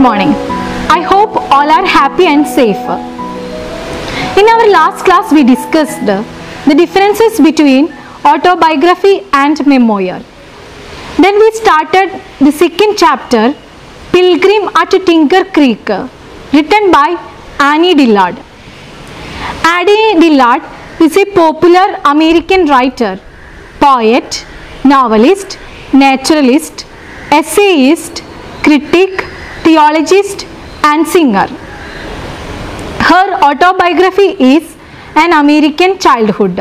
Morning. I hope all are happy and safe. In our last class we discussed the differences between autobiography and memoir. Then we started the second chapter, Pilgrim at Tinker Creek, written by Annie Dillard. Annie Dillard is a popular American writer, poet, novelist, naturalist, essayist, critic, theologist and singer. Her autobiography is An American Childhood.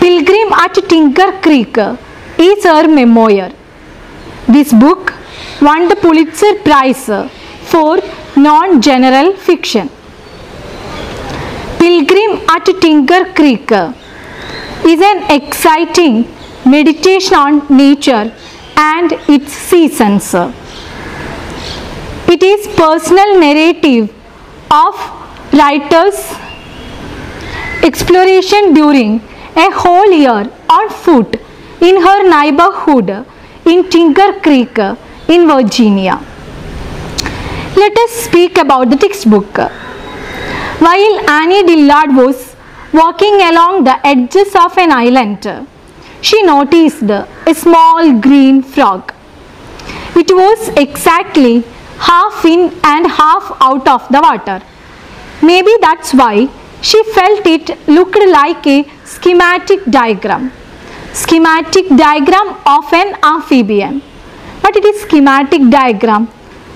Pilgrim at Tinker Creek is her memoir. This book won the Pulitzer Prize for non-general fiction. Pilgrim at Tinker Creek is an exciting meditation on nature and its seasons. It is personal narrative of writer's exploration during a whole year on foot in her neighborhood in Tinker Creek in Virginia. Let us speak about the textbook. While Annie Dillard was walking along the edges of an island, she noticed a small green frog. It was exactly half in and half out of the water. Maybe that's why she felt it looked like a schematic diagram. Schematic diagram of an amphibian. What it is schematic diagram?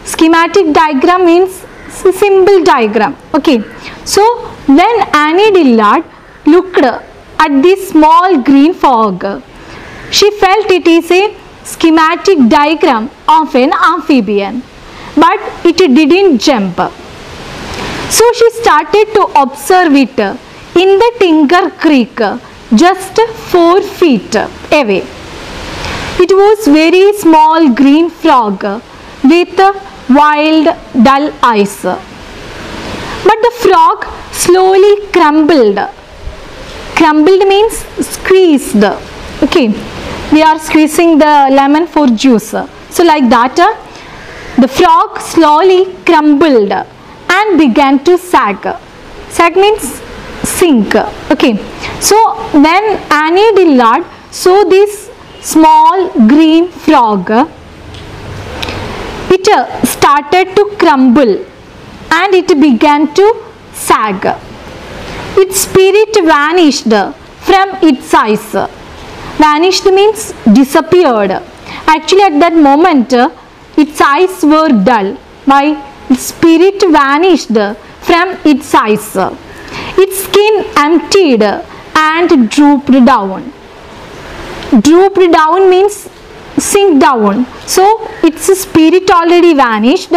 Schematic diagram means symbol diagram. Okay. So when Annie Dillard looked at this small green frog, she felt it is a schematic diagram of an amphibian. But it didn't jump. So she started to observe it in the Tinker Creek just 4 feet away. It was very small green frog with wild dull eyes. But the frog slowly crumbled. Crumbled means squeezed. Okay, we are squeezing the lemon for juice. So like that, the frog slowly crumbled and began to sag. Sag means sink. Okay. So when Annie Dillard saw this small green frog, it started to crumble and it began to sag. Its spirit vanished from its eyes. Vanished means disappeared. Actually at that moment, its eyes were dull. Why? Its spirit vanished from its eyes. Its skin emptied and drooped down. Drooped down means sink down. So its spirit already vanished.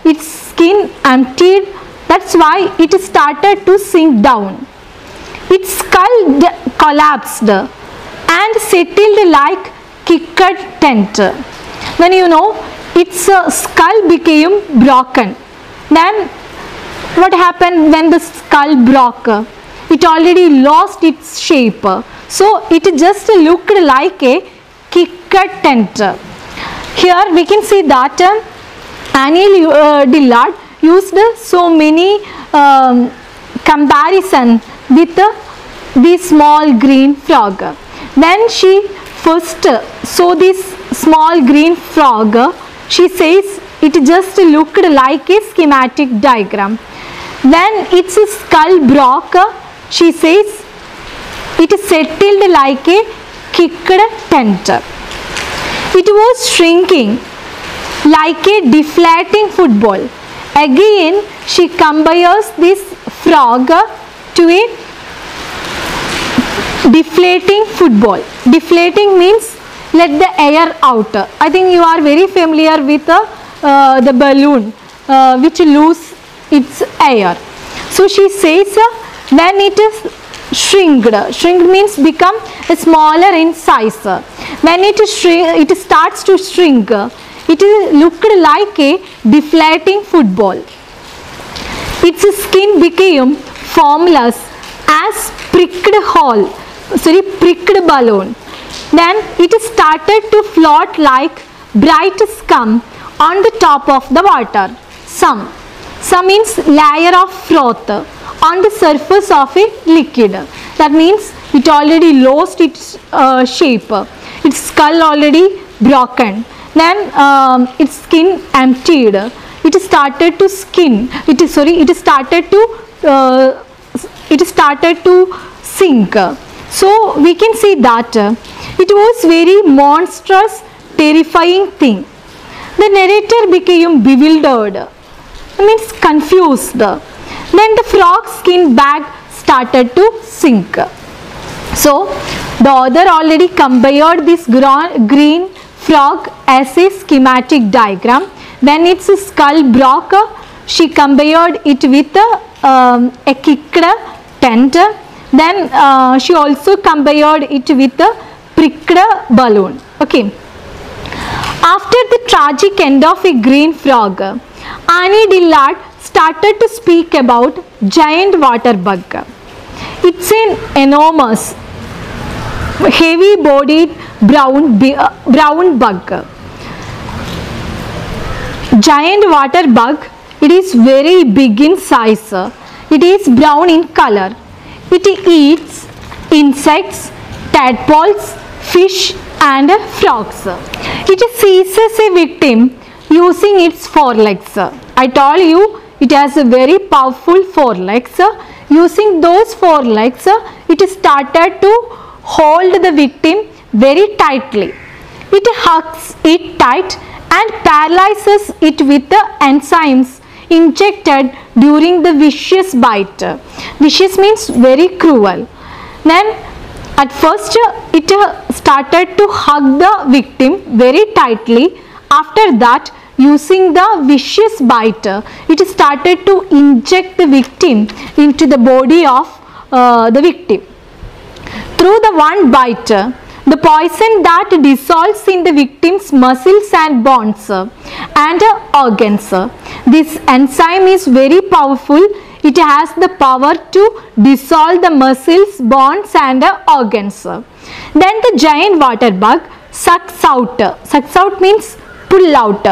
Its skin emptied. That's why it started to sink down. Its skull collapsed and settled like kicked tent. When you know its skull became broken. Then what happened when the skull broke? It already lost its shape. So it just looked like a kicked tent. Here we can see that Annie Dillard used so many comparison with the small green frog. When she first saw this small green frog, she says it just looked like a schematic diagram. When its skull broke, she says it settled like a kicked tent. It was shrinking like a deflating football. Again, she compares this frog to a deflating football. Deflating means let the air out. I think you are very familiar with the balloon which loses its air. So she says when it is shrinked means become smaller in size. When it starts to shrink, it looked like a deflating football. Its skin became formless as pricked balloon. Then it started to float like bright scum on the top of the water. Some means layer of froth on the surface of a liquid. That means it already lost its shape. Its skull already broken. Then its skin emptied. It started to sink. So we can see that it was very monstrous, terrifying thing. The narrator became bewildered, means confused. Then the frog's skin bag started to sink. So the author already compared this green frog as a schematic diagram. When its skull broke, she compared it with a kicked tent. Then she also compared it with a pricked balloon. Okay. After the tragic end of a green frog, Annie Dillard started to speak about giant water bug. It's an enormous, heavy-bodied brown bug. Giant water bug, it is very big in size. It is brown in color. It eats insects, tadpoles, fish and frogs. It seizes a victim using its forelegs. I told you it has a very powerful forelegs. Using those forelegs, it started to hold the victim very tightly. It hugs it tight and paralyzes it with the enzymes injected during the vicious bite. Vicious means very cruel. Then at first it started to hug the victim very tightly. After that, using the vicious bite, it started to inject the victim into the body of the victim. Through the one bite, the poison that dissolves in the victim's muscles and bones and organs. This enzyme is very powerful. It has the power to dissolve the muscles, bones and organs. Then the giant water bug sucks out. Sucks out means pull out.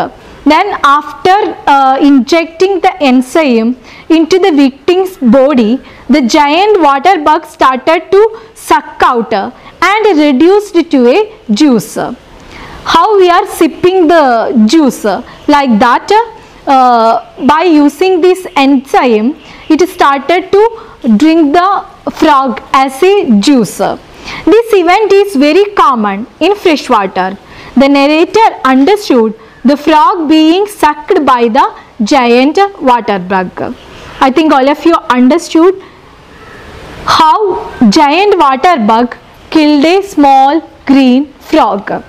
Then after injecting the enzyme into the victim's body, the giant water bug started to suck out and reduced to a juice. How we are sipping the juice? Like that, by using this enzyme, it started to drink the frog as a juice. This event is very common in freshwater. The narrator understood the frog being sucked by the giant water bug. I think all of you understood how giant water bug killed a small green frog.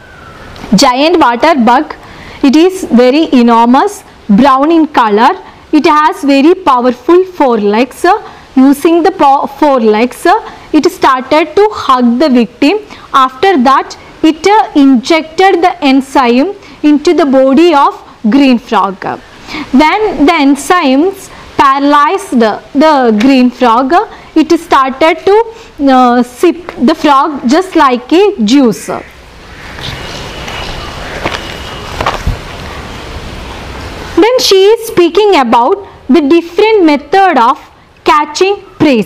Giant water bug, it is very enormous, brown in color. It has very powerful forelegs. Using the forelegs, it started to hug the victim. After that, it injected the enzyme into the body of green frog. When the enzymes paralyzed the green frog, it started to sip the frog just like a juice. Then she is speaking about the different method of catching prey.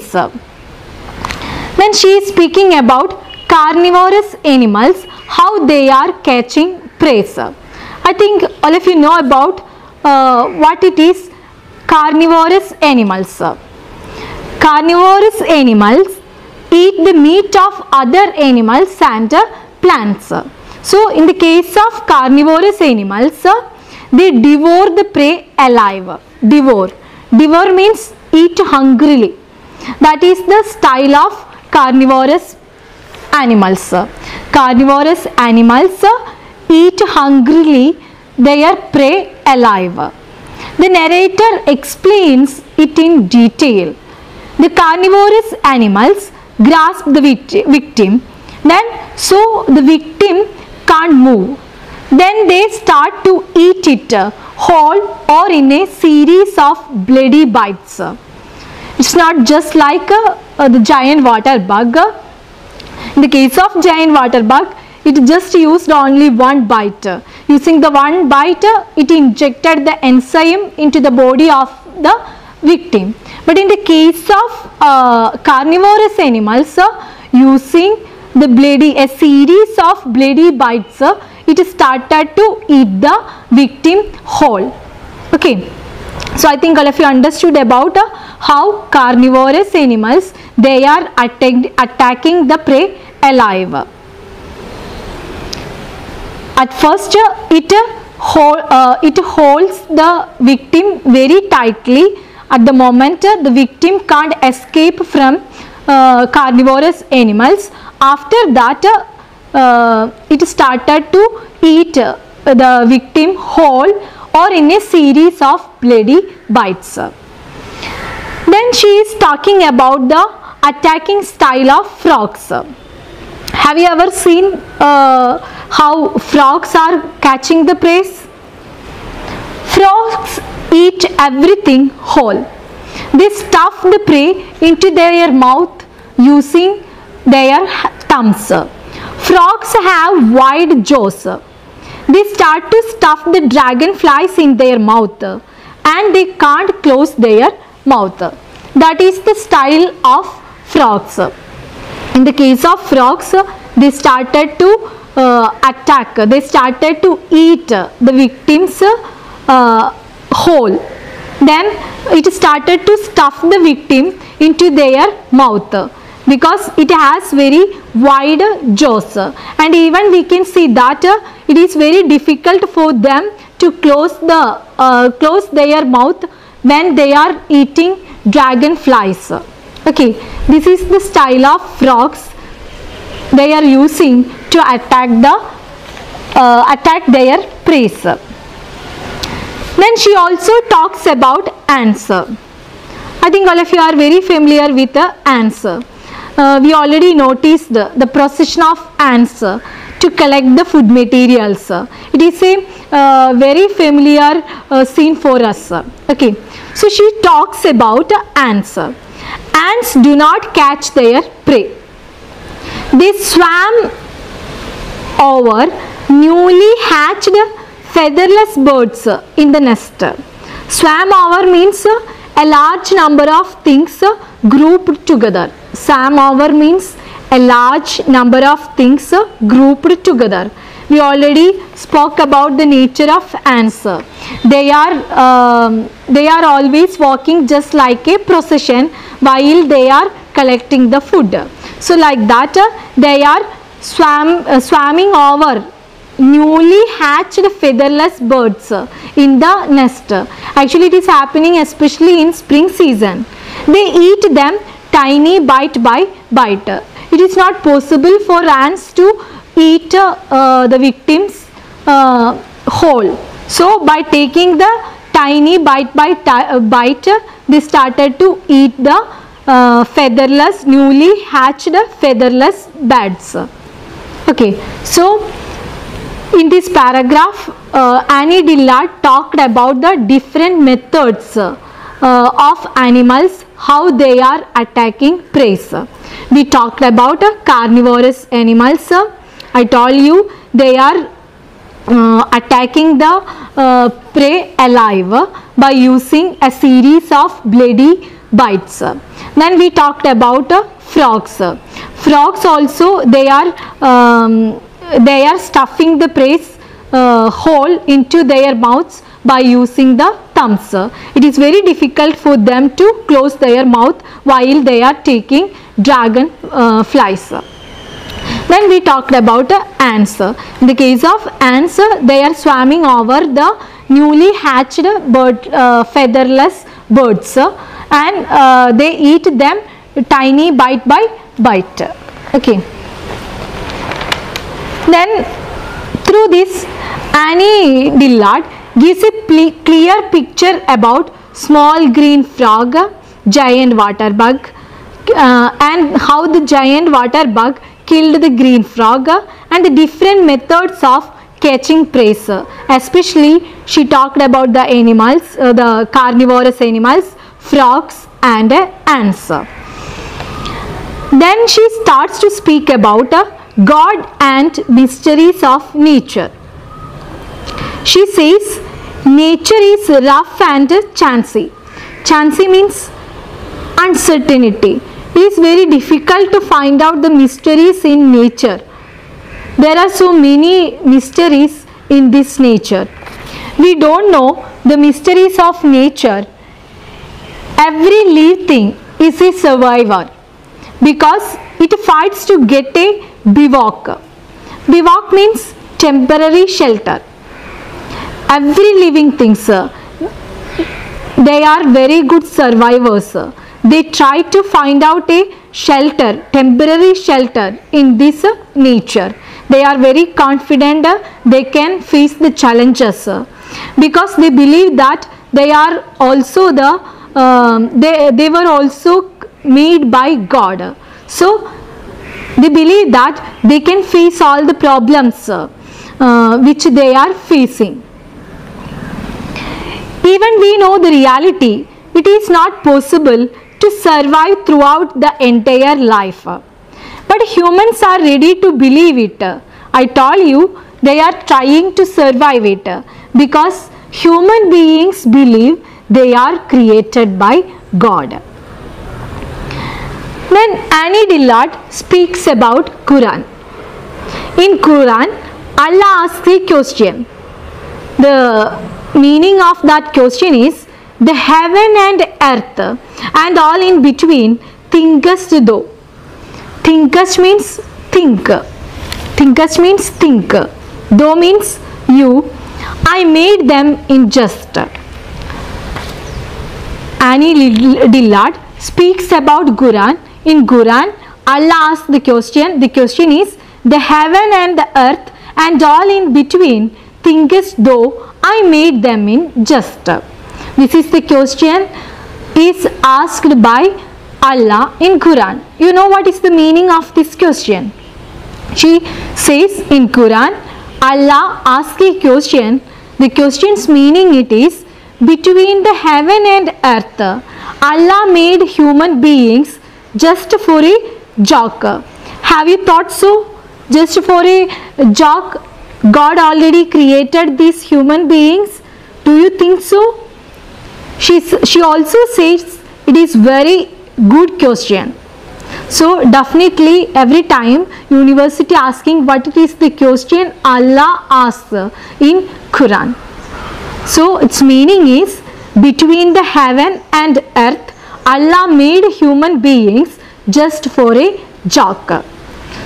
Then she is speaking about carnivorous animals, how they are catching prey. I think all of you know about what it is carnivorous animals. Carnivorous animals eat the meat of other animals and plants. So in the case of carnivorous animals, they devour the prey alive. Devour. Devour means eat hungrily. That is the style of carnivorous animals. Carnivorous animals eat hungrily their prey alive. The narrator explains it in detail. The carnivorous animals grasp the victim, then so the victim can't move. Then they start to eat it whole or in a series of bloody bites. It's not just like the giant water bug. In the case of giant water bug, it just used only one bite. using the one bite, it injected the enzyme into the body of the victim. But in the case of carnivorous animals, using a series of bloody bites, it started to eat the victim whole. Okay, so I think all of you understood about how carnivorous animals, they are attacking the prey alive. At first, it holds the victim very tightly. At the moment, the victim can't escape from carnivorous animals. After that, it started to eat the victim whole or in a series of bloody bites. Then she is talking about the attacking style of frogs. Have you ever seen how frogs are catching the prey? Frogs eat everything whole. They stuff the prey into their mouth using their thumbs. Frogs have wide jaws. They start to stuff the dragonflies in their mouth and they can't close their mouth. That is the style of frogs. In the case of frogs, they started to attack. They started to eat the victims whole. Then it started to stuff the victim into their mouth because it has very wide jaws, and even we can see that it is very difficult for them to close their mouth when they are eating dragonflies. Okay, this is the style of frogs they are using to attack their prey. Then she also talks about ants. I think all of you are very familiar with the ants. We already noticed the procession of ants to collect the food materials. It is a very familiar scene for us. Okay, so she talks about ants. Ants do not catch their prey. They swam over newly hatched featherless birds in the nest. Swam over means a large number of things grouped together. Swam over means a large number of things grouped together. We already spoke about the nature of ants. They are always walking just like a procession while they are collecting the food. So like that, they are swarming over newly hatched featherless birds in the nest. Actually, it is happening especially in spring season. They eat them tiny bite by bite. It is not possible for ants to eat the victims whole. So by taking the tiny bite by bite, they started to eat the newly hatched featherless birds. Okay, so in this paragraph, Annie Dillard talked about the different methods of animals, how they are attacking prey. We talked about carnivorous animals. I told you they are attacking the prey alive by using a series of bloody bites. Then we talked about frogs. Frogs also, they are stuffing the prey whole into their mouths by using the thumbs. It is very difficult for them to close their mouth while they are taking dragon flies. Then we talked about ants. In the case of ants, they are swarming over the newly hatched featherless birds and they eat them tiny bite by bite. Okay. Then through this, Annie Dillard gives a clear picture about small green frog, giant water bug, and how the giant water bug killed the green frog and the different methods of catching prey. Especially she talked about the animals, the carnivorous animals, frogs and ants. Then she starts to speak about God and mysteries of nature. She says nature is rough and chancy. Chancy means uncertainty. It is very difficult to find out the mysteries in nature. There are so many mysteries in this nature. We don't know the mysteries of nature. Every living thing is a survivor because it fights to get a bivouac. Bivouac means temporary shelter. Every living thing, they are very good survivors. They try to find out a shelter, temporary shelter in this nature. They are very confident they can face the challenges because they believe that they are also they were also made by God. So they believe that they can face all the problems which they are facing. Even we know the reality, it is not possible to survive throughout the entire life. But humans are ready to believe it. I told you they are trying to survive it because human beings believe they are created by God. Then Annie Dillard speaks about Quran. In Quran, Allah asks a question. The meaning of that question is, the heaven and earth and all in between thinkest thou. Thinkest means think. Thinkest means think. Thou means you. I made them in just. Annie Dillard speaks about Quran. In Quran, Allah asks the question. The question is, the heaven and the earth and all in between thinkest thou, I made them in just. This is the question is asked by Allah in Quran. You know what is the meaning of this question? She says in Quran, Allah asks a question. The question's meaning it is, between the heaven and earth, Allah made human beings just for a joke. Have you thought so? Just for a joke, God already created these human beings. Do you think so? She also says it is very good question. So definitely every time university asking what it is the question Allah asks in Quran. So its meaning is, between the heaven and earth, Allah made human beings just for a joke.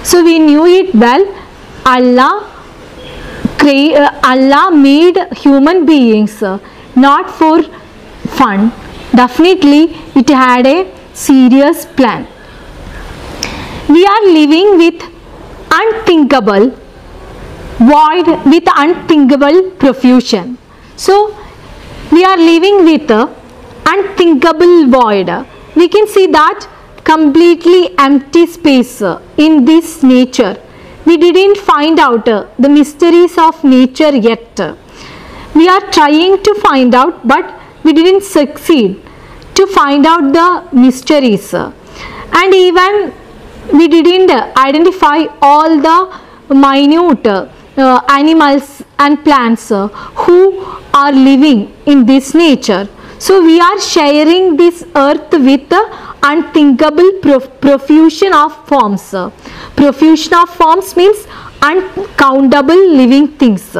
So we knew it well. Allah made human beings not for fun. Definitely it had a serious plan. We are living with unthinkable void with unthinkable profusion. So we are living with unthinkable void. We can see that completely empty space in this nature. We didn't find out the mysteries of nature yet. We are trying to find out, but we didn't succeed to find out the mysteries. And even we didn't identify all the minute animals and plants who are living in this nature. So we are sharing this earth with unthinkable profusion of forms. Profusion of forms means uncountable living things.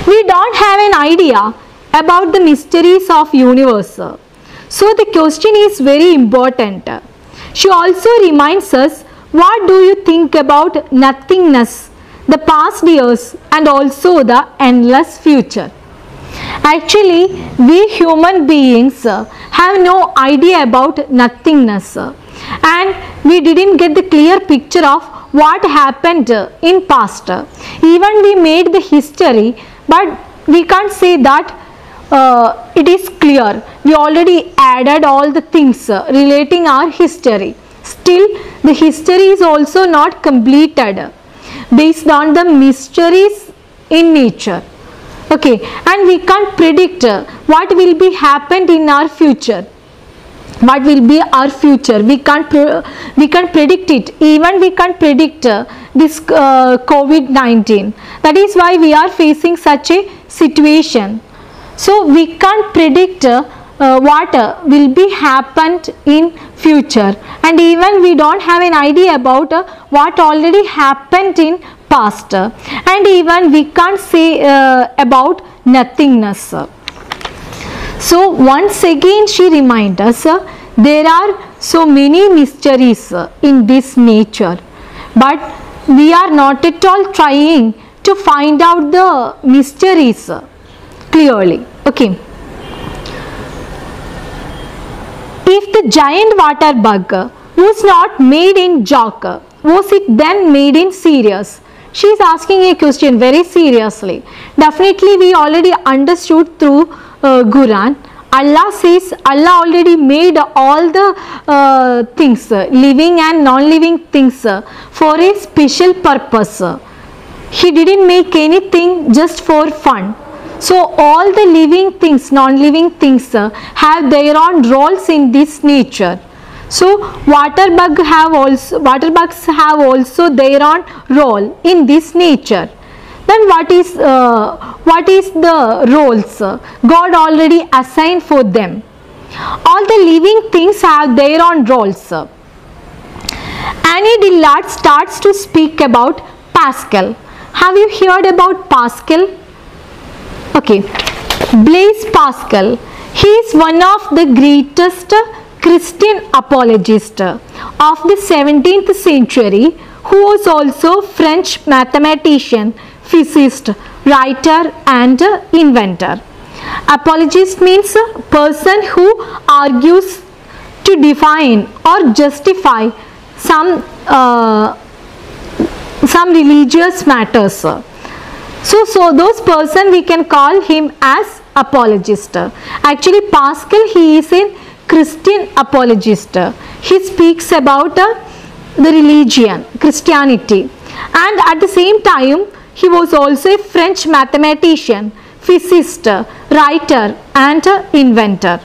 We don't have an idea about the mysteries of universe. So the question is very important. She also reminds us, what do you think about nothingness, the past years and also the endless future? Actually, we human beings have no idea about nothingness, and we didn't get the clear picture of what happened in past. Even we made the history, but we can't say that it is clear. We already added all the things relating our history. Still, the history is also not completed based on the mysteries in nature. Okay, and we can't predict what will be happened in our future. what will be our future. We can't predict it. Even we can't predict this COVID-19. That is why we are facing such a situation. So we can't predict what will be happened in future, and even we don't have an idea about what already happened in past, and even we can't say about nothingness. So once again she reminds us there are so many mysteries in this nature, but we are not at all trying to find out the mysteries clearly. Okay. If the giant water bug was not made in joke, was it then made in serious? She is asking a question very seriously. Definitely we already understood through Quran. Allah says Allah already made all the things, living and non-living things, for a special purpose. He didn't make anything just for fun. So all the living things, non-living things have their own roles in this nature. So water bugs have also their own role in this nature. Then what is the roles God already assigned for them? All the living things have their own roles. Annie Dillard starts to speak about Pascal. Have you heard about Pascal? Okay, Blaise Pascal. He is one of the greatest Christian apologists of the 17th century, who was also French mathematician, physicist, writer and inventor. Apologist means a person who argues to define or justify some religious matters. So those person we can call him as apologist. Actually Pascal, he is a Christian apologist. He speaks about the religion, Christianity, and at the same time he was also a French mathematician, physicist, writer and inventor.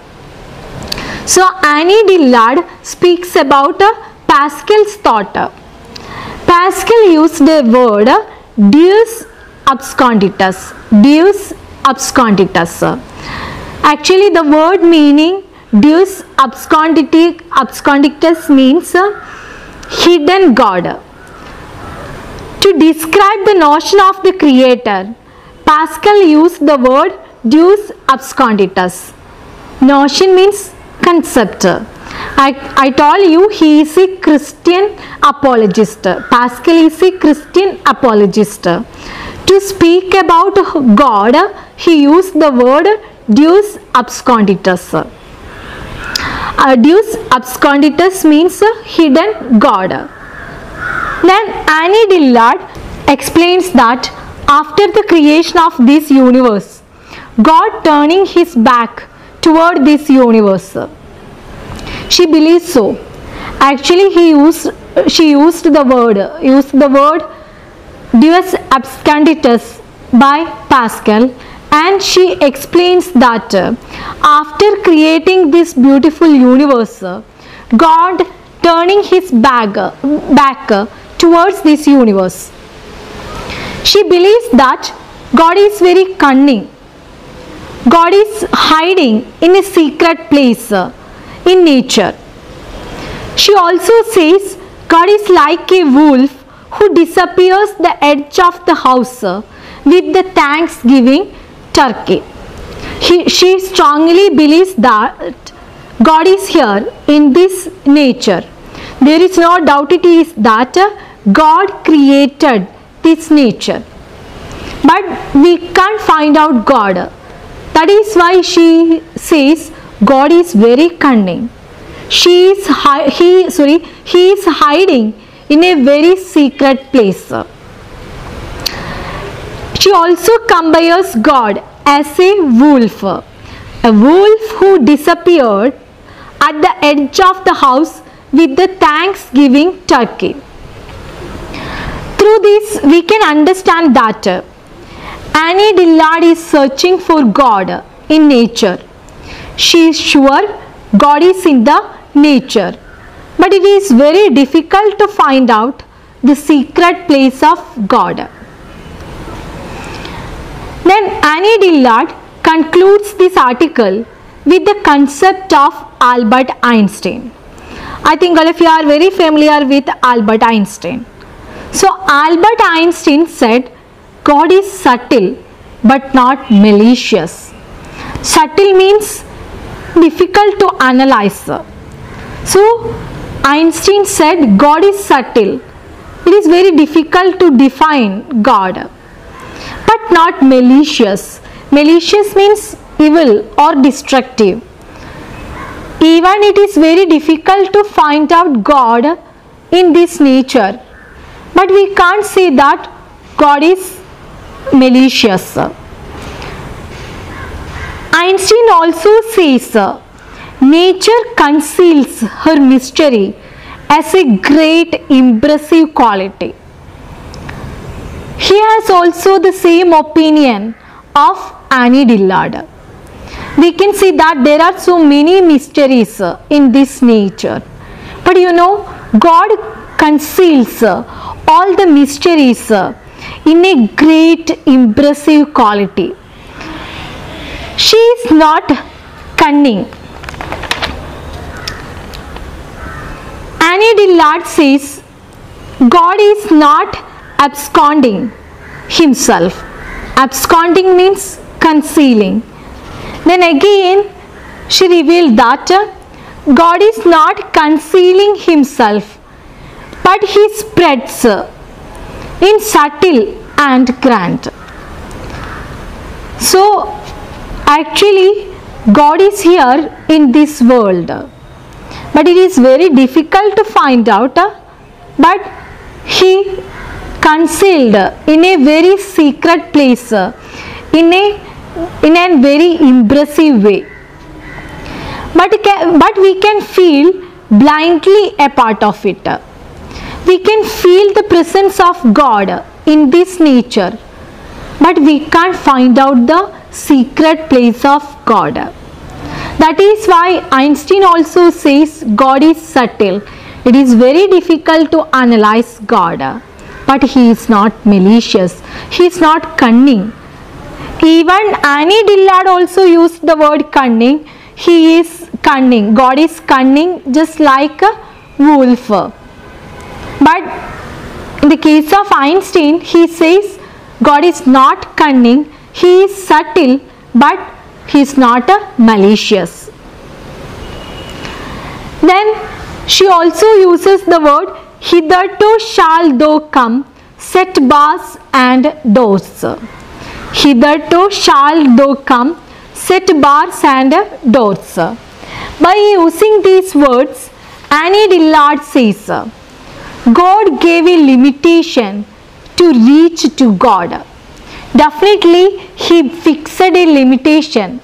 So Annie Dillard speaks about Pascal's thought. Pascal used the word Deus absconditus. Deus absconditus. Actually the word meaning Deus absconditus means hidden God. To describe the notion of the creator, Pascal used the word Deus absconditus. Notion means concept. I told you he is a Christian apologist. Pascal is a Christian apologist. To speak about God, he used the word Deus absconditus. Deus absconditus means hidden God. Then Annie Dillard explains that after the creation of this universe, God turning his back toward this universe. She believes so. Actually she used the word Deus absconditus by Pascal, and she explains that after creating this beautiful universe, God turning his back towards this universe. She believes that God is very cunning. God is hiding in a secret place in nature. She also says God is like a wolf who disappears the edge of the house with the Thanksgiving turkey. She strongly believes that God is here in this nature. There is no doubt it is that God created this nature, but we can't find out God. That is why she says God is very cunning. He is hiding in a very secret place. She also compares God as a wolf who disappeared at the edge of the house with the Thanksgiving turkey. Through this we can understand that Annie Dillard is searching for God in nature. She is sure God is in the nature, but it is very difficult to find out the secret place of God. Then Annie Dillard concludes this article with the concept of Albert Einstein. I think all of you are very familiar with Albert Einstein. So Albert Einstein said, God is subtle but not malicious. Subtle means difficult to analyze. So Einstein said God is subtle. It is very difficult to define God, but not malicious. Malicious means evil or destructive. Even it is very difficult to find out God in this nature, but we can't say that God is malicious. Einstein also says nature conceals her mystery as a great impressive quality. He has also the same opinion of Annie Dillard. We can see that there are so many mysteries in this nature, but you know, God conceals all the mysteries in a great impressive quality. She is not cunning. Annie Dillard says God is not absconding himself. Absconding means concealing. Then again she revealed that God is not concealing himself, but he spreads in subtle and grand. So actually God is here in this world, but it is very difficult to find out, but he concealed in a very secret place, in a very impressive way. But we can feel blindly a part of it. We can feel the presence of God in this nature, but we can't find out the secret place of God. That is why Einstein also says God is subtle. It is very difficult to analyze God, but he is not malicious. He is not cunning. Even Annie Dillard also used the word cunning. He is cunning. God is cunning, just like a wolf. But in the case of Einstein, he says God is not cunning. He is subtle, but he is not malicious. Then she also uses the word hitherto shall thou come, set bars and doors. Hitherto shall thou come, set bars and doors. By using these words, Annie Dillard says God gave a limitation to reach to God. Definitely he fixed a limitation.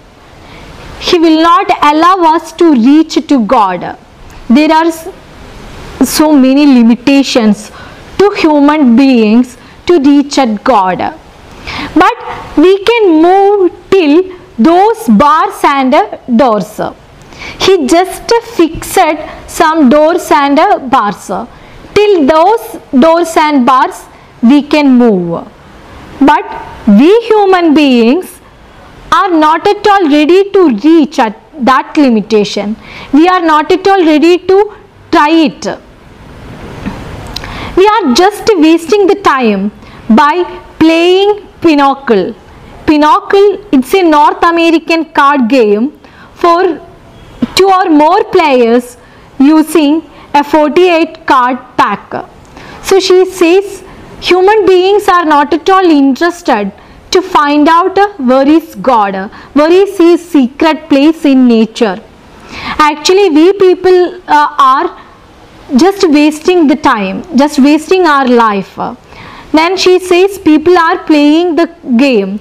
He will not allow us to reach to God. There are so many limitations to human beings to reach at God. But we can move till those bars and doors. He just fixed some doors and bars. Till those doors and bars we can move. But we human beings are not at all ready to reach at that limitation. We are not at all ready to try it. We are just wasting the time by playing Pinochle. Pinochle, it's a North American card game for 2 or more players using a 48 card pack. So she says human beings are not at all interested to find out where is God, where is his secret place in nature. Actually we people are just wasting the time, just wasting our life. Then she says people are playing the game.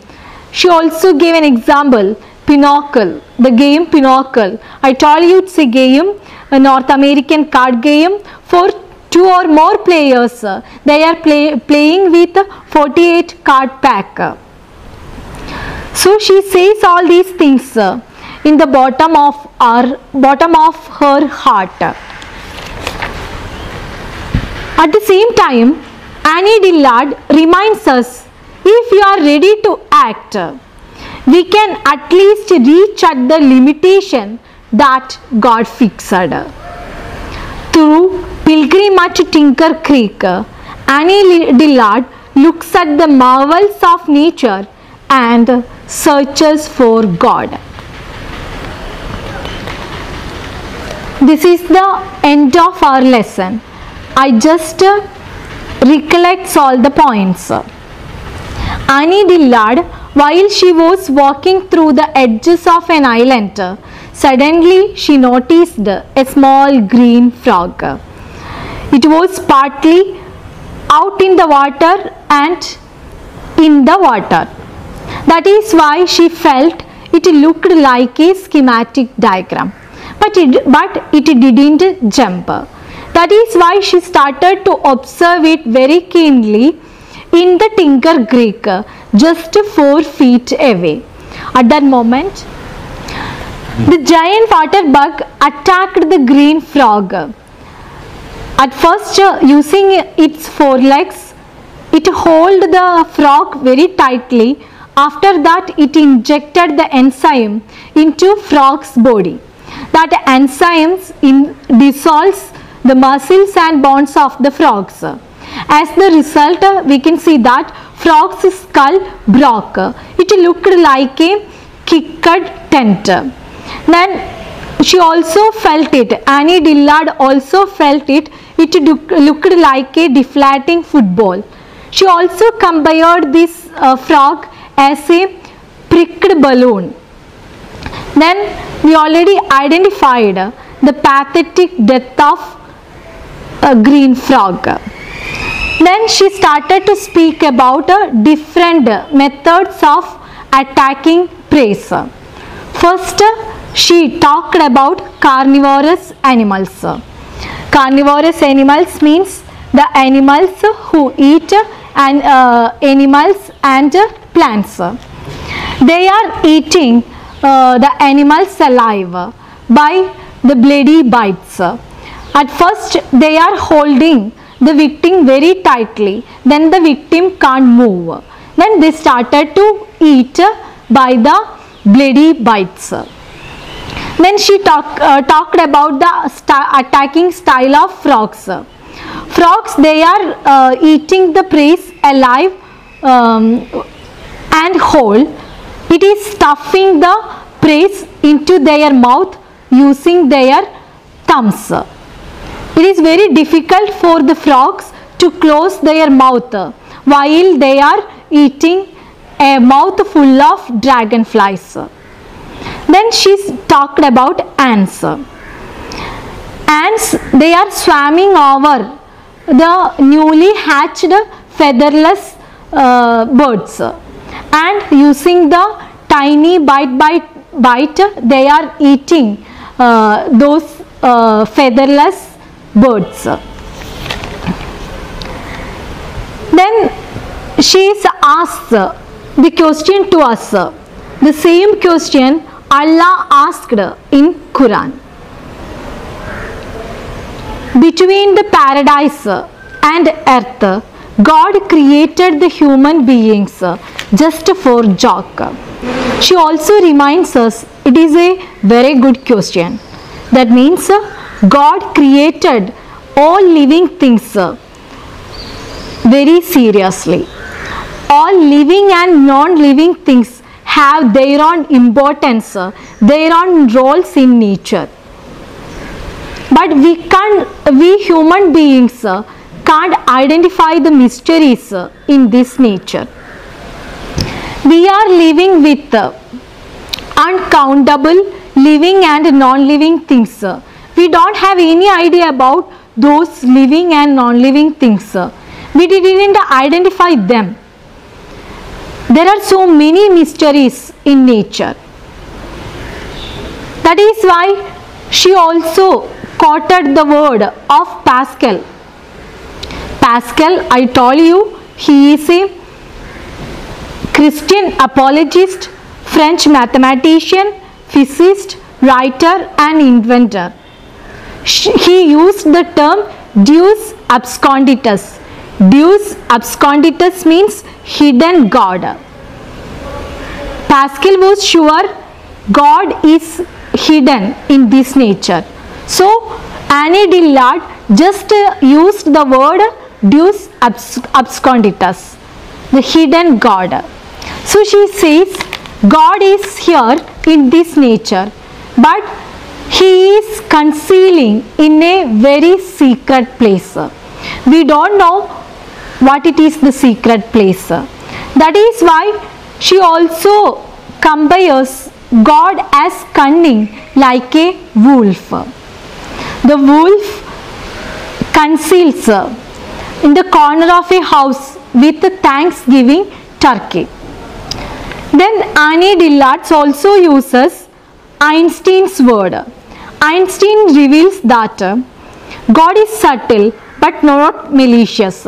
She also gave an example, Pinochle, the game Pinochle. I told you it's a game, a North American card game for 2 or more players. They are playing with 48 card pack. So she says all these things. in the bottom of her heart. At the same time, Annie Dillard reminds us, if you are ready to act, we can at least reach at the limitation that God fixed. Through Pilgrim at Tinker Creek, Annie Dillard looks at the marvels of nature and searches for God. This is the end of our lesson. I just recollect all the points. Annie Dillard, while she was walking through the edges of an island, suddenly she noticed a small green frog. It was partly out in the water and in the water. That is why she felt it looked like a schematic diagram, but it didn't jump. That is why she started to observe it very keenly in the Tinker Creek, just 4 feet away. At that moment, the giant water bug attacked the green frog. At first, using its forelegs, it held the frog very tightly. After that, it injected the enzyme into frog's body. That enzyme dissolves the muscles and bones of the frogs. As the result, we can see that frog's skull broke. It looked like a kicked tent. Then she also felt it. Annie Dillard also felt it. It looked like a deflating football. She also compared this frog as a pricked balloon. Then we already identified the pathetic death of a green frog. Then she started to speak about different methods of attacking prey. First, she talked about carnivorous animals. Carnivorous animals means the animals who eat animals and plants. They are eating the animals alive by the bloody bites. At first, they are holding the victim very tightly. Then the victim can't move. Then they started to eat by the bloody bites. Then she talked about the attacking style of frogs. Frogs, they are eating the prey alive and whole. It is stuffing the prey into their mouth using their thumbs. It is very difficult for the frogs to close their mouth while they are eating a mouthful of dragonflies. Then she talked about ants. Ants, they are swarming over the newly hatched featherless birds, and using the tiny bite they are eating those featherless birds. Then she is asked the question to us, the same question Allah asked in Quran. Between the paradise and earth, God created the human beings just for joke. She also reminds us it is a very good question. That means God created all living things very seriously. All living and non-living things have their own importance, their own roles in nature. But we human beings can't identify the mysteries in this nature. We are living with uncountable living and non-living things. We don't have any idea about those living and non-living things. We didn't identify them. There are so many mysteries in nature. That is why she also quoted the word of Pascal. Pascal, I told you, he is a Christian apologist, French mathematician, physicist, writer and inventor. He used the term Deus absconditus. Deus absconditus means hidden God. Pascal was sure God is hidden in this nature. So Annie Dillard just used the word Deus absconditus, the hidden God. So she says God is here in this nature, but He is concealing in a very secret place. We don't know what it is, the secret place. That is why she also compares God as cunning like a wolf. The wolf conceals in the corner of a house with a Thanksgiving turkey. Then Annie Dillard also uses Einstein's word. Einstein reveals that God is subtle but not malicious.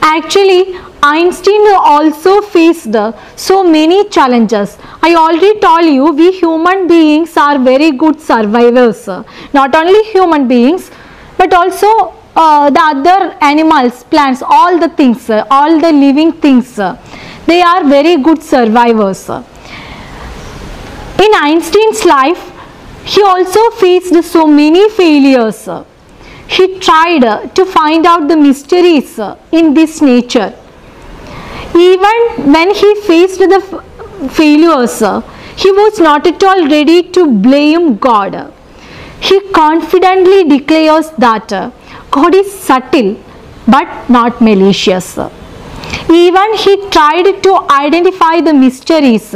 Actually, Einstein also faced so many challenges. I already told you, we human beings are very good survivors. Not only human beings, but also the other animals, plants, all the things, all the living things, they are very good survivors. In Einstein's life, he also faced so many failures. He tried to find out the mysteries in this nature. Even when he faced the failures, he was not at all ready to blame God. He confidently declares that God is subtle but not malicious. Even he tried to identify the mysteries.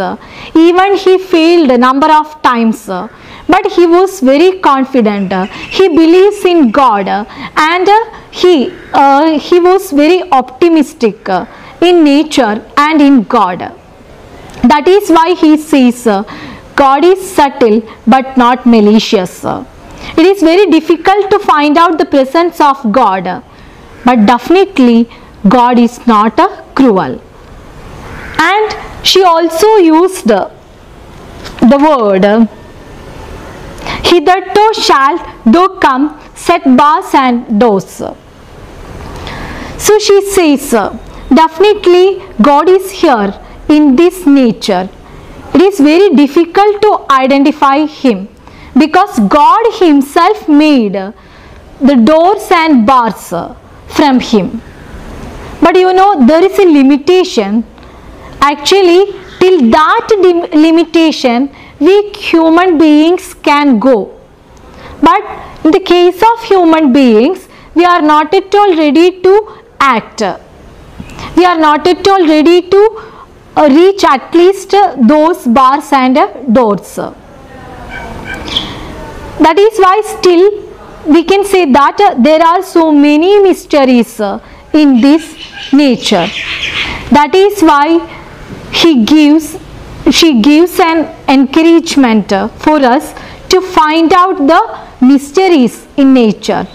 Even he failed a number of times. But he was very confident. He believes in God, and he was very optimistic in nature and in God. That is why he says God is subtle but not malicious. It is very difficult to find out the presence of God, but definitely God is not cruel. And she also used the word hitherto shalt thou come, set bars and doors. So she says definitely God is here in this nature. It is very difficult to identify Him because God Himself made the doors and bars from Him. But you know, there is a limitation. Actually, till that limitation we human beings can go. But in the case of human beings, we are not at all ready to act. We are not at all ready to reach at least those bars and doors. That is why still we can say that there are so many mysteries in this nature. That is why she gives an encouragement for us to find out the mysteries in nature.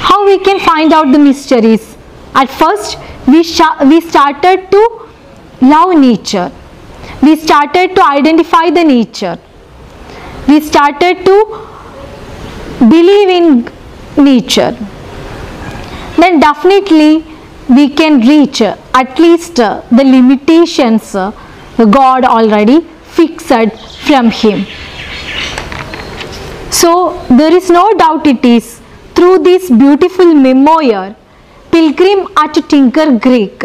How we can find out the mysteries? At first, we started to love nature. We started to identify the nature. We started to believe in nature. Then definitely we can reach at least the limitations God already fixed from Him. So there is no doubt it is through this beautiful memoir, Pilgrim at Tinker Creek,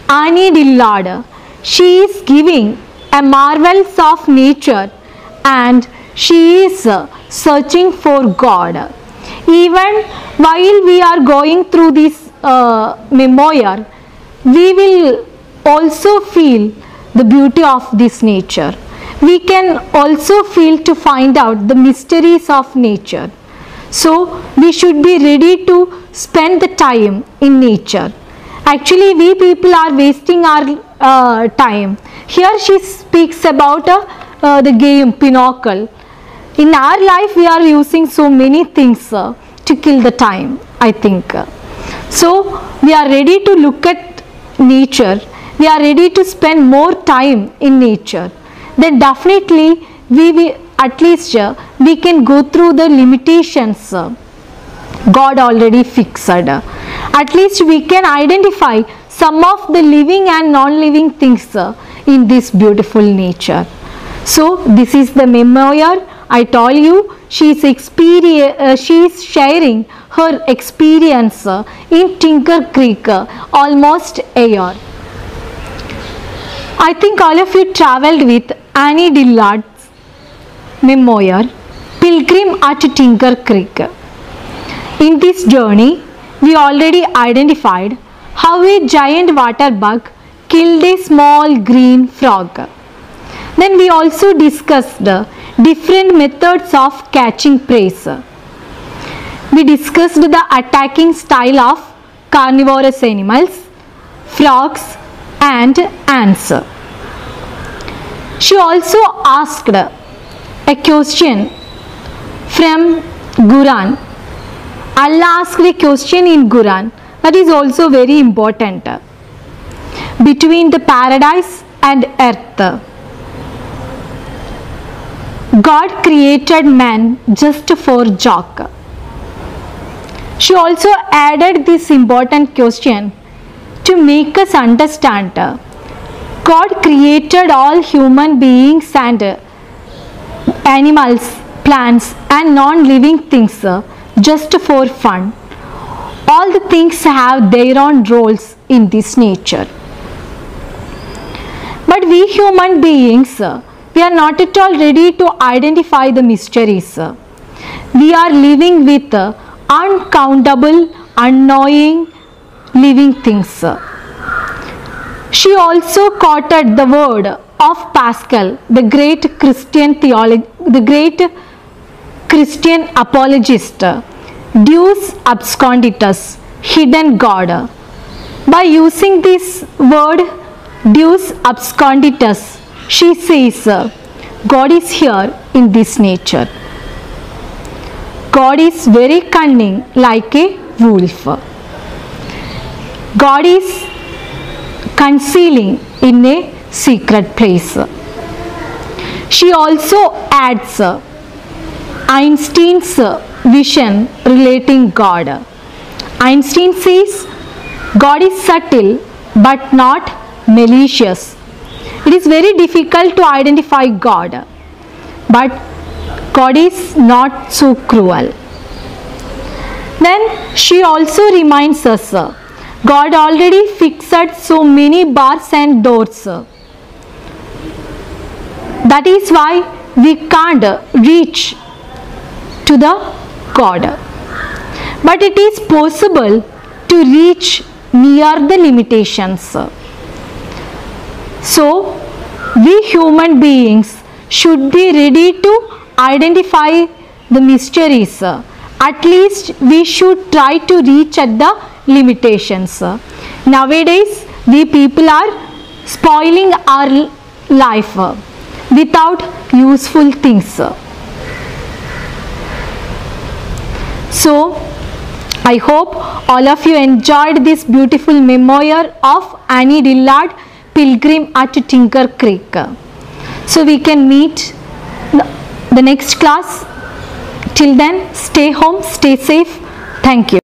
Annie Dillard, she is giving a marvels of nature and she is searching for God. Even while we are going through this memoir, we will also feel the beauty of this nature. We can also feel to find out the mysteries of nature. So we should be ready to spend the time in nature. Actually, we people are wasting our time. Here she speaks about the game Pinochle. In our life, we are using so many things to kill the time, I think. So we are ready to look at nature. We are ready to spend more time in nature. Then definitely at least we can go through the limitations God already fixed. At least we can identify some of the living and non-living things in this beautiful nature. So this is the memoir. I told you she is sharing her experience in Tinker Creek almost a year. I think all of you travelled with Annie Dillard's memoir Pilgrim at Tinker Creek. In this journey, we already identified how a giant water bug killed a small green frog. Then we also discussed different methods of catching prey. We discussed the attacking style of carnivorous animals, frogs and ants. She also asked a question from Quran. Allah asked a question in Quran that is also very important. Between the paradise and earth, God created man just for joke. She also added this important question to make us understand God created all human beings and animals, plants and non-living things just for fun. All the things have their own roles in this nature. But we human beings, we are not at all ready to identify the mysteries. We are living with uncountable, unknowing living things. She also quoted the word of Pascal, the great Christian apologist, Deus absconditus, hidden God. By using this word Deus absconditus, she says God is here in this nature. God is very cunning like a wolf. God is concealing in a secret place. She also adds Einstein's vision relating God. Einstein says God is subtle but not malicious. It is very difficult to identify God, but God is not so cruel. Then she also reminds us God already fixed so many bars and doors. That is why we can't reach to the God. But it is possible to reach near the limitations. So, we human beings should be ready to identify the mysteries. At least we should try to reach at the limitations. Nowadays, we people are spoiling our life without useful things. So, I hope all of you enjoyed this beautiful memoir of Annie Dillard, Pilgrim at Tinker Creek. So, we can meet the next class. Till then, stay home, stay safe. Thank you.